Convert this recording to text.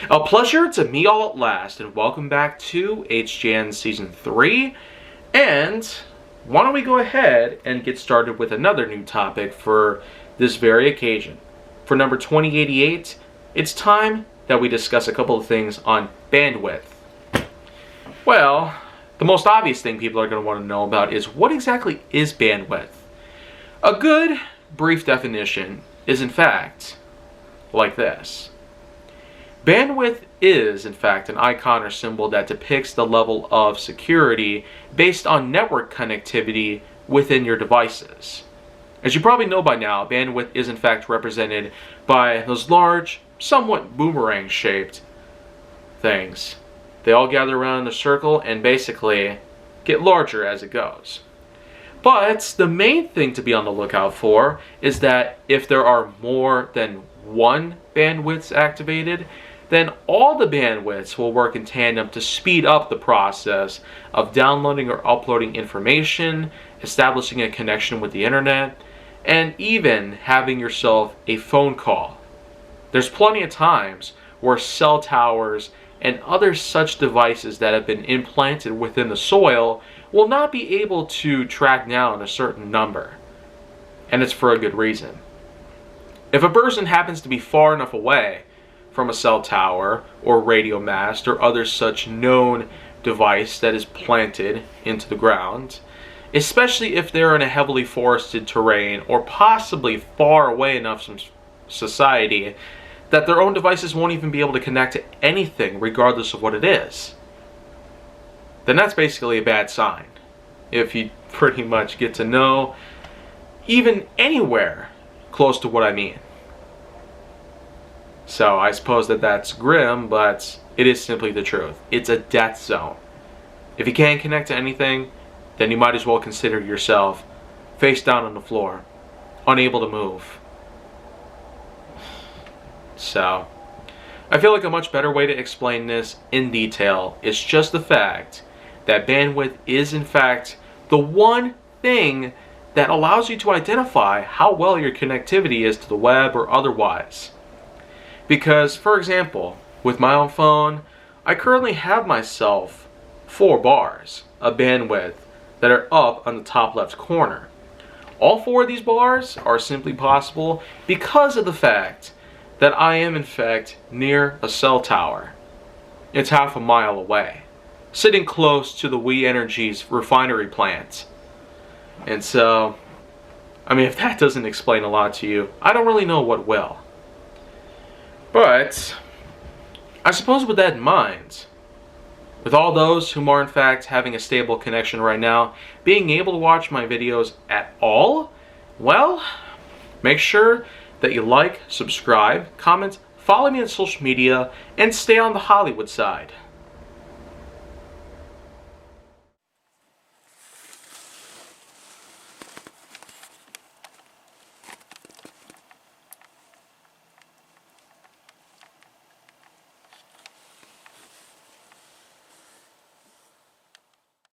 A pleasure to meet all at last, and welcome back to HGN Season 3. And why don't we go ahead and get started with another new topic for this very occasion. For number 2088, it's time that we discuss a couple of things on bandwidth. Well, the most obvious thing people are going to want to know about is what exactly is bandwidth? A good, brief definition is in fact like this. Bandwidth is, in fact, an icon or symbol that depicts the level of security based on network connectivity within your devices. As you probably know by now, bandwidth is in fact represented by those large, somewhat boomerang-shaped things. They all gather around in a circle and basically get larger as it goes. But the main thing to be on the lookout for is that if there are more than one bandwidth activated, then all the bandwidths will work in tandem to speed up the process of downloading or uploading information, establishing a connection with the internet, and even having yourself a phone call. There's plenty of times where cell towers and other such devices that have been implanted within the soil will not be able to track down a certain number. And it's for a good reason. If a person happens to be far enough away from a cell tower or radio mast or other such known device that is planted into the ground, especially if they're in a heavily forested terrain or possibly far away enough from society that their own devices won't even be able to connect to anything regardless of what it is, then that's basically a bad sign. If you pretty much get to know even anywhere close to what I mean. So I suppose that that's grim, but it is simply the truth. It's a death zone. If you can't connect to anything, then you might as well consider yourself face down on the floor, unable to move. So, I feel like a much better way to explain this in detail is just the fact that bandwidth is in fact the one thing that allows you to identify how well your connectivity is to the web or otherwise. Because, for example, with my own phone, I currently have myself 4 bars of bandwidth that are up on the top left corner. All 4 of these bars are simply possible because of the fact that I am in fact near a cell tower. It's half a mile away, sitting close to the We Energies refinery plant. And so, I mean, if that doesn't explain a lot to you, I don't really know what will. But I suppose with that in mind, with all those whom are in fact having a stable connection right now, being able to watch my videos at all, well, make sure that you like, subscribe, comment, follow me on social media, and stay on the Hollywood side.